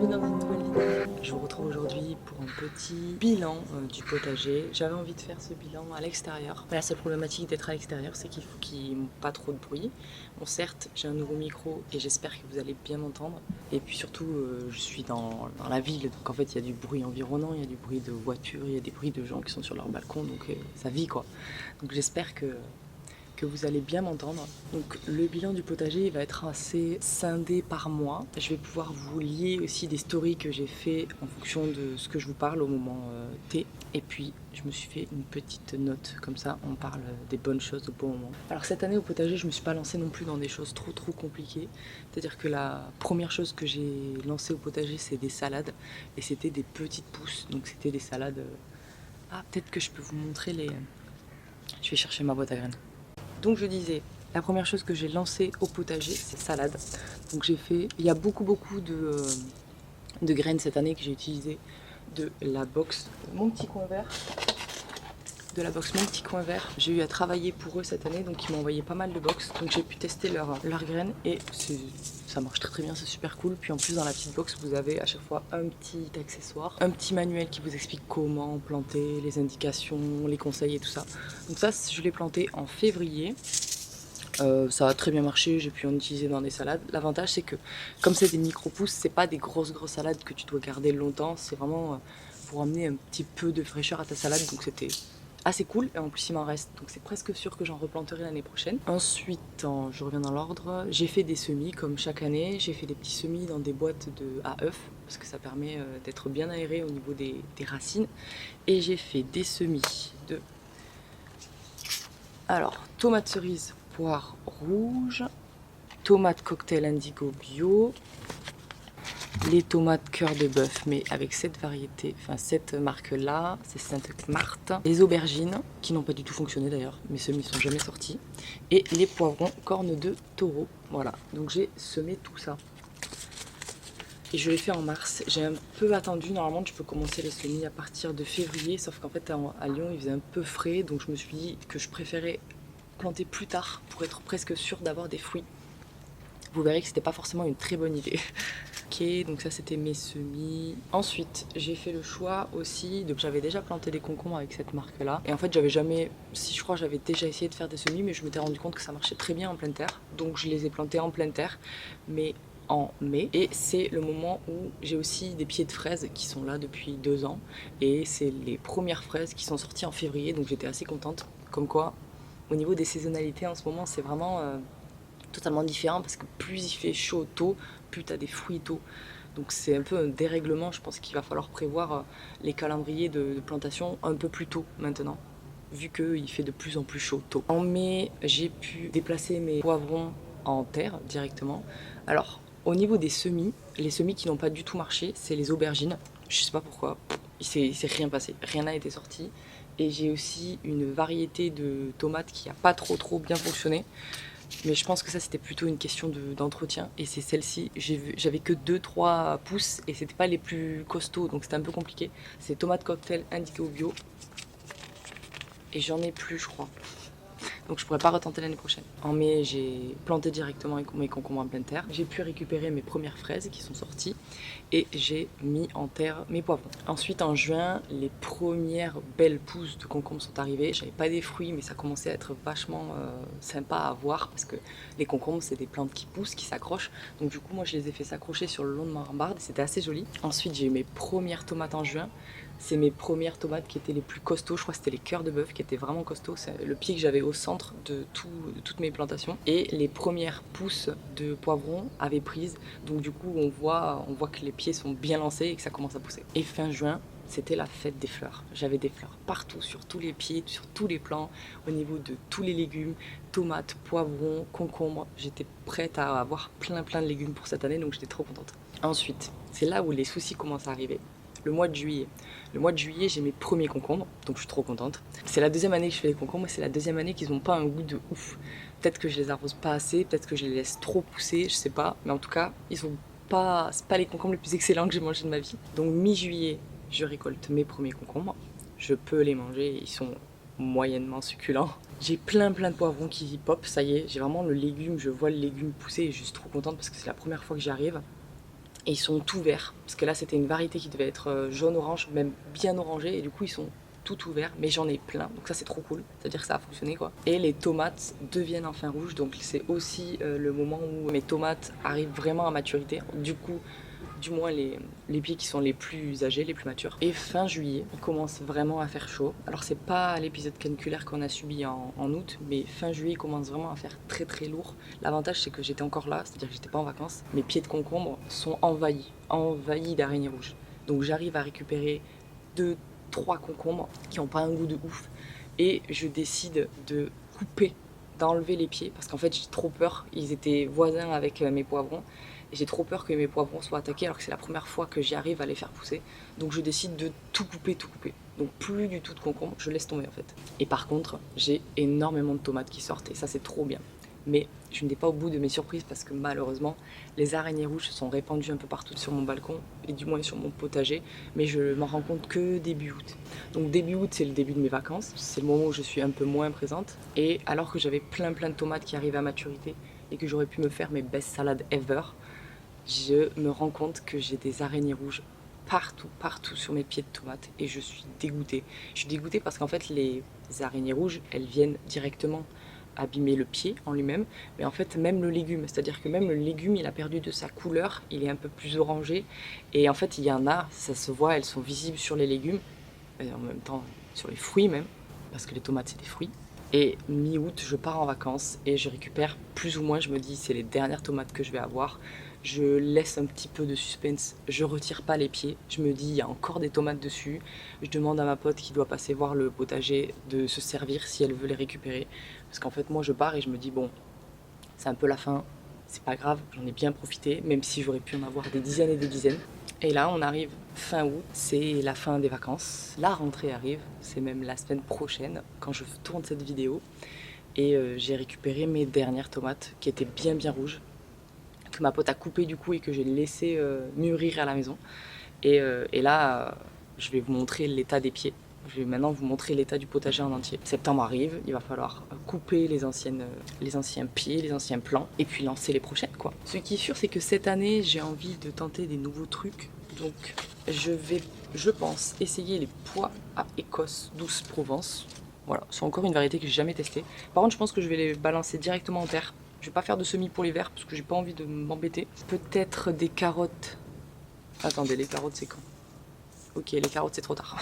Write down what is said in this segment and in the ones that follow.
bienvenue dans une nouvelle vidéo. Je vous retrouve aujourd'hui pour un petit bilan du potager. J'avais envie de faire ce bilan à l'extérieur. La seule problématique d'être à l'extérieur, c'est qu'il faut qu'il n'y ait pas trop de bruit. Bon, certes, j'ai un nouveau micro et j'espère que vous allez bien m'entendre. Et puis surtout, je suis dans la ville, donc en fait, il y a du bruit environnant, il y a du bruit de voitures, il y a des bruits de gens qui sont sur leur balcon, donc ça vit quoi. Donc j'espère que vous allez bien m'entendre. Donc le bilan du potager va être assez scindé par mois. Je vais pouvoir vous lier aussi des stories que j'ai fait en fonction de ce que je vous parle au moment T. Et puis je me suis fait une petite note, comme ça on parle des bonnes choses au bon moment. Alors cette année au potager, je me suis pas lancée non plus dans des choses trop compliquées. C'est-à-dire que la première chose que j'ai lancée au potager, c'est des salades. Et c'était des petites pousses, donc c'était des salades... Ah, peut-être que je peux vous montrer les... Je vais chercher ma boîte à graines. Donc je disais, la première chose que j'ai lancée au potager, c'est salade. Donc j'ai fait, il y a beaucoup de graines cette année que j'ai utilisées de la box Mon Petit Coin Vert. De la box Mon Petit Coin Vert. J'ai eu à travailler pour eux cette année, donc ils m'ont envoyé pas mal de box. Donc j'ai pu tester leurs graines et ça marche très bien, c'est super cool. Puis en plus dans la petite box, vous avez à chaque fois un petit accessoire, un petit manuel qui vous explique comment planter, les indications, les conseils et tout ça. Donc ça, je l'ai planté en février. Ça a très bien marché, j'ai pu en utiliser dans des salades. L'avantage c'est que comme c'est des micro-pousses, c'est pas des grosses salades que tu dois garder longtemps, c'est vraiment pour amener un petit peu de fraîcheur à ta salade, donc c'était assez cool et en plus il m'en reste, donc c'est presque sûr que j'en replanterai l'année prochaine. Ensuite, je reviens dans l'ordre, j'ai fait des semis comme chaque année, j'ai fait des petits semis dans des boîtes à œufs parce que ça permet d'être bien aéré au niveau des racines, et j'ai fait des semis de... Alors, tomates cerises, poire rouge, tomates cocktail indigo bio, les tomates cœur de bœuf, mais avec cette variété, enfin cette marque-là, c'est Sainte-Marthe, les aubergines, qui n'ont pas du tout fonctionné d'ailleurs, mes semis sont jamais sortis, et les poivrons cornes de taureau. Voilà, donc j'ai semé tout ça. Et je l'ai fait en mars. J'ai un peu attendu, normalement tu peux commencer les semis à partir de février, sauf qu'en fait à Lyon il faisait un peu frais, donc je me suis dit que je préférais planter plus tard pour être presque sûre d'avoir des fruits. Vous verrez que c'était pas forcément une très bonne idée. Ok, donc ça c'était mes semis. Ensuite, j'ai fait le choix aussi, donc j'avais déjà planté des concombres avec cette marque-là. Et en fait, j'avais jamais, si je crois, j'avais déjà essayé de faire des semis, mais je m'étais rendu compte que ça marchait très bien en pleine terre. Donc je les ai plantés en pleine terre, mais en mai. Et c'est le moment où j'ai aussi des pieds de fraises qui sont là depuis 2 ans. Et c'est les premières fraises qui sont sorties en février, donc j'étais assez contente. Comme quoi, au niveau des saisonnalités en ce moment, c'est vraiment totalement différent parce que plus il fait chaud tôt, plus tu as des fruits tôt. Donc c'est un peu un dérèglement, je pense qu'il va falloir prévoir les calendriers de plantation un peu plus tôt maintenant, vu qu'il fait de plus en plus chaud tôt. En mai, j'ai pu déplacer mes poivrons en terre directement. Alors, au niveau des semis, les semis qui n'ont pas du tout marché, c'est les aubergines. Je sais pas pourquoi, il s'est rien passé, rien n'a été sorti. Et j'ai aussi une variété de tomates qui n'a pas trop bien fonctionné. Mais je pense que ça c'était plutôt une question d'entretien, et c'est celle-ci, j'avais que 2-3 pouces et c'était pas les plus costauds, donc c'était un peu compliqué. C'est tomate cocktail indigo bio et j'en ai plus je crois. Donc je pourrais pas retenter l'année prochaine. En mai, j'ai planté directement mes concombres en pleine terre. J'ai pu récupérer mes premières fraises qui sont sorties et j'ai mis en terre mes poivrons. Ensuite, en juin, les premières belles pousses de concombres sont arrivées. J'avais pas des fruits, mais ça commençait à être vachement sympa à voir parce que les concombres, c'est des plantes qui poussent, qui s'accrochent. Donc du coup, moi, je les ai fait s'accrocher sur le long de ma rambarde et c'était assez joli. Ensuite, j'ai eu mes premières tomates en juin. C'est mes premières tomates qui étaient les plus costauds, je crois que c'était les cœurs de bœuf qui étaient vraiment costauds, c'est le pied que j'avais au centre de toutes mes plantations. Et les premières pousses de poivrons avaient prise, donc du coup on voit que les pieds sont bien lancés et que ça commence à pousser. Et fin juin, c'était la fête des fleurs. J'avais des fleurs partout, sur tous les pieds, sur tous les plants, au niveau de tous les légumes, tomates, poivrons, concombres. J'étais prête à avoir plein de légumes pour cette année, donc j'étais trop contente. Ensuite, c'est là où les soucis commencent à arriver. Le mois de juillet. Le mois de juillet, j'ai mes premiers concombres, donc je suis trop contente. C'est la deuxième année que je fais les concombres et c'est la deuxième année qu'ils n'ont pas un goût de ouf. Peut-être que je les arrose pas assez, peut-être que je les laisse trop pousser, je sais pas. Mais en tout cas, ils sont pas, c'est pas les concombres les plus excellents que j'ai mangés de ma vie. Donc mi-juillet, je récolte mes premiers concombres. Je peux les manger, ils sont moyennement succulents. J'ai plein de poivrons qui pop, ça y est, j'ai vraiment le légume, je vois le légume pousser et je suis trop contente parce que c'est la première fois que j'y arrive. Et ils sont tout verts, parce que là c'était une variété qui devait être jaune-orange, même bien orangé, et du coup ils sont tout ouverts, mais j'en ai plein, donc ça c'est trop cool, c'est-à-dire que ça a fonctionné quoi. Et les tomates deviennent enfin rouges, donc c'est aussi le moment où mes tomates arrivent vraiment à maturité, du moins les pieds qui sont les plus âgés, les plus matures. Et fin juillet, il commence vraiment à faire chaud. Alors c'est pas l'épisode caniculaire qu'on a subi en août, mais fin juillet il commence vraiment à faire très très lourd. L'avantage c'est que j'étais encore là, c'est-à-dire que j'étais pas en vacances. Mes pieds de concombre sont envahis d'araignées rouges. Donc j'arrive à récupérer 2-3 concombres qui n'ont pas un goût de ouf. Et je décide de couper, d'enlever les pieds, parce qu'en fait j'ai trop peur. Ils étaient voisins avec mes poivrons. Et j'ai trop peur que mes poivrons soient attaqués alors que c'est la première fois que j'y arrive à les faire pousser. Donc je décide de tout couper. Donc plus du tout de concombre, je laisse tomber en fait. Et par contre, j'ai énormément de tomates qui sortent et ça c'est trop bien. Mais je n'ai pas au bout de mes surprises parce que malheureusement, les araignées rouges se sont répandues un peu partout sur mon balcon et du moins sur mon potager. Mais je m'en rends compte que début août. Donc début août, c'est le début de mes vacances. C'est le moment où je suis un peu moins présente. Et alors que j'avais plein de tomates qui arrivaient à maturité et que j'aurais pu me faire mes best salades ever, je me rends compte que j'ai des araignées rouges partout sur mes pieds de tomates et je suis dégoûtée. Je suis dégoûtée parce qu'en fait les araignées rouges, elles viennent directement abîmer le pied en lui-même, mais en fait même le légume, c'est-à-dire que même le légume il a perdu de sa couleur, il est un peu plus orangé et en fait il y en a, ça se voit, elles sont visibles sur les légumes et en même temps sur les fruits même, parce que les tomates c'est des fruits. Et mi-août, je pars en vacances et je récupère plus ou moins, je me dis c'est les dernières tomates que je vais avoir. Je laisse un petit peu de suspense, je retire pas les pieds, je me dis il y a encore des tomates dessus. Je demande à ma pote qui doit passer voir le potager de se servir si elle veut les récupérer. Parce qu'en fait moi je pars et je me dis bon, c'est un peu la fin, c'est pas grave, j'en ai bien profité, même si j'aurais pu en avoir des dizaines et des dizaines. Et là on arrive fin août, c'est la fin des vacances, la rentrée arrive, c'est même la semaine prochaine quand je tourne cette vidéo. Et j'ai récupéré mes dernières tomates qui étaient bien rouges, que ma pote a coupé du coup et que j'ai laissé mûrir à la maison. Et là, je vais vous montrer l'état des pieds. Je vais maintenant vous montrer l'état du potager en entier. Septembre arrive, il va falloir couper les anciens pieds, les anciens plants, et puis lancer les prochaines quoi. Ce qui est sûr, c'est que cette année, j'ai envie de tenter des nouveaux trucs. Donc je vais, je pense, essayer les pois à Écosse douce Provence. Voilà, c'est encore une variété que j'ai jamais testée. Par contre, je pense que je vais les balancer directement en terre. Je vais pas faire de semis pour l'hiver parce que j'ai pas envie de m'embêter. Peut-être des carottes. Attendez, les carottes c'est quand? Ok, les carottes c'est trop tard.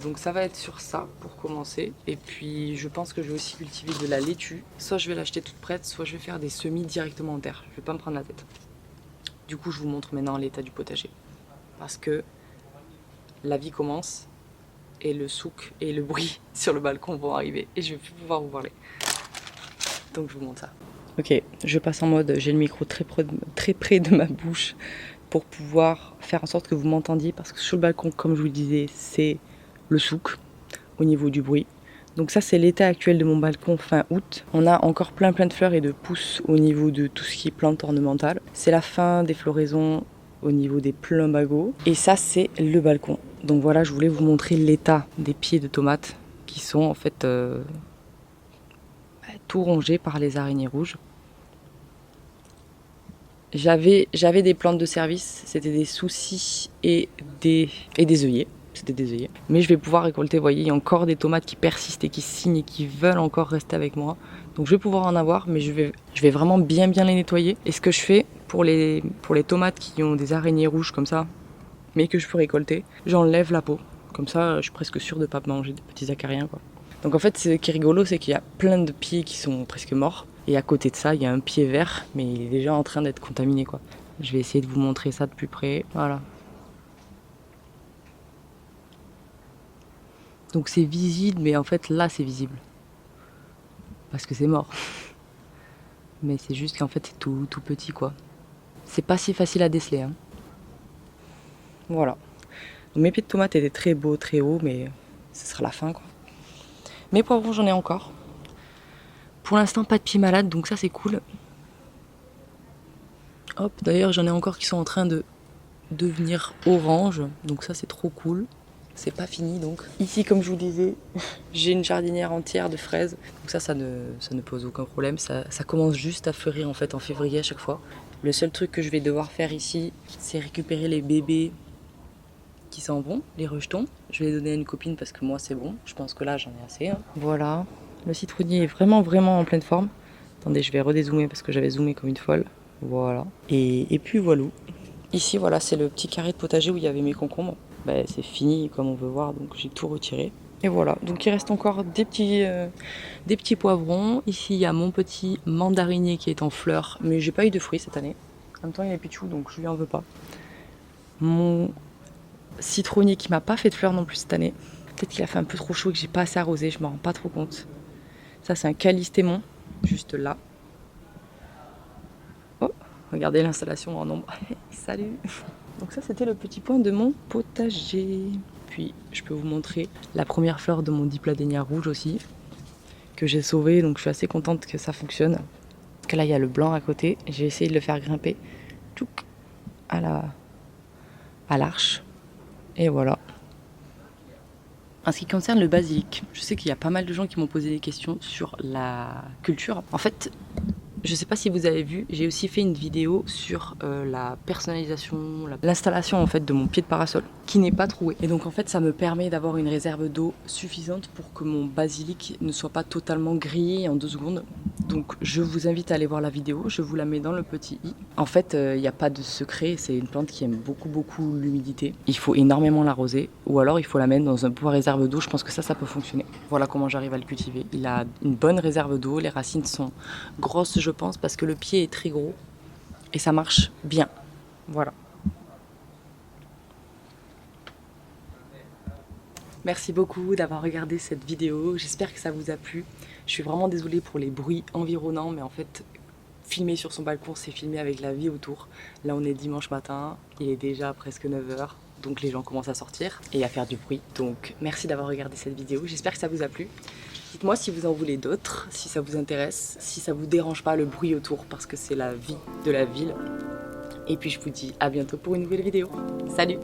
Donc ça va être sur ça pour commencer. Et puis je pense que je vais aussi cultiver de la laitue. Soit je vais l'acheter toute prête, soit je vais faire des semis directement en terre. Je vais pas me prendre la tête. Du coup, je vous montre maintenant l'état du potager. Parce que la vie commence et le souk et le bruit sur le balcon vont arriver. Et je vais plus pouvoir vous parler. Donc je vous montre ça. Ok, je passe en mode, j'ai le micro très près de ma bouche pour pouvoir faire en sorte que vous m'entendiez. Parce que sur le balcon, comme je vous le disais, c'est le souk au niveau du bruit. Donc ça c'est l'état actuel de mon balcon fin août. On a encore plein de fleurs et de pousses au niveau de tout ce qui est plantes ornementales. C'est la fin des floraisons au niveau des plumbago. Et ça c'est le balcon. Donc voilà, je voulais vous montrer l'état des pieds de tomates qui sont en fait tout rongés par les araignées rouges. J'avais des plantes de service, c'était des soucis et des œillets. C'était des œillets. Mais je vais pouvoir récolter, vous voyez, il y a encore des tomates qui persistent et qui signent et qui veulent encore rester avec moi. Donc je vais pouvoir en avoir, mais je vais vraiment bien les nettoyer. Et ce que je fais pour les tomates qui ont des araignées rouges comme ça, mais que je peux récolter, j'enlève la peau. Comme ça, je suis presque sûre de ne pas manger des petits acariens, quoi. Donc en fait, ce qui est rigolo, c'est qu'il y a plein de pieds qui sont presque morts. Et à côté de ça, il y a un pied vert, mais il est déjà en train d'être contaminé, quoi. Je vais essayer de vous montrer ça de plus près. Voilà. Donc c'est visible, mais en fait là c'est visible. Parce que c'est mort. Mais c'est juste qu'en fait c'est tout petit quoi. C'est pas si facile à déceler. Hein. Voilà. Donc, mes pieds de tomates étaient très beaux, très hauts, mais ce sera la fin quoi. Mes poivrons j'en ai encore. Pour l'instant pas de pieds malades, donc ça c'est cool. Hop, d'ailleurs j'en ai encore qui sont en train de devenir orange, donc ça c'est trop cool. C'est pas fini donc. Ici, comme je vous disais, j'ai une jardinière entière de fraises. Donc ça ne pose aucun problème. Ça commence juste à fleurir en fait en février à chaque fois. Le seul truc que je vais devoir faire ici, c'est récupérer les bébés qui s'en vont, les rejetons. Je vais les donner à une copine parce que moi c'est bon. Je pense que là j'en ai assez. Hein. Voilà, le citronnier est vraiment en pleine forme. Attendez, je vais redézoomer parce que j'avais zoomé comme une folle. Voilà. Et puis voilà. Ici voilà, c'est le petit carré de potager où il y avait mes concombres. Ben, c'est fini comme on veut voir, donc j'ai tout retiré. Et voilà, donc il reste encore des petits poivrons. Ici il y a mon petit mandarinier qui est en fleurs, mais j'ai pas eu de fruits cette année. En même temps il est pichou donc je lui en veux pas. Mon citronnier qui m'a pas fait de fleurs non plus cette année. Peut-être qu'il a fait un peu trop chaud et que j'ai pas assez arrosé, je m'en rends pas trop compte. Ça c'est un calystémon, juste là. Oh, regardez l'installation en ombre. Salut. Donc ça c'était le petit point de mon potager. Puis je peux vous montrer la première fleur de mon dipladénia rouge aussi, que j'ai sauvé, donc je suis assez contente que ça fonctionne. Parce que là il y a le blanc à côté, j'ai essayé de le faire grimper tchouk, à l'arche. Et voilà. En ce qui concerne le basilic, je sais qu'il y a pas mal de gens qui m'ont posé des questions sur la culture. En fait, je sais pas si vous avez vu, j'ai aussi fait une vidéo sur la personnalisation, l'installation en fait de mon pied de parasol qui n'est pas troué. Et donc en fait ça me permet d'avoir une réserve d'eau suffisante pour que mon basilic ne soit pas totalement grillé en 2 secondes. Donc je vous invite à aller voir la vidéo, je vous la mets dans le petit i. En fait il n'y a pas de secret, c'est une plante qui aime beaucoup l'humidité. Il faut énormément l'arroser ou alors il faut la mettre dans un pot à réserve d'eau, je pense que ça peut fonctionner. Voilà comment j'arrive à le cultiver. Il a une bonne réserve d'eau, les racines sont grosses je pense parce que le pied est très gros et ça marche bien. Voilà. Merci beaucoup d'avoir regardé cette vidéo, j'espère que ça vous a plu. Je suis vraiment désolée pour les bruits environnants, mais en fait, filmer sur son balcon, c'est filmer avec la vie autour. Là, on est dimanche matin, il est déjà presque 9 h, donc les gens commencent à sortir et à faire du bruit. Donc, merci d'avoir regardé cette vidéo, j'espère que ça vous a plu. Dites-moi si vous en voulez d'autres, si ça vous intéresse, si ça vous dérange pas le bruit autour, parce que c'est la vie de la ville. Et puis, je vous dis à bientôt pour une nouvelle vidéo. Salut!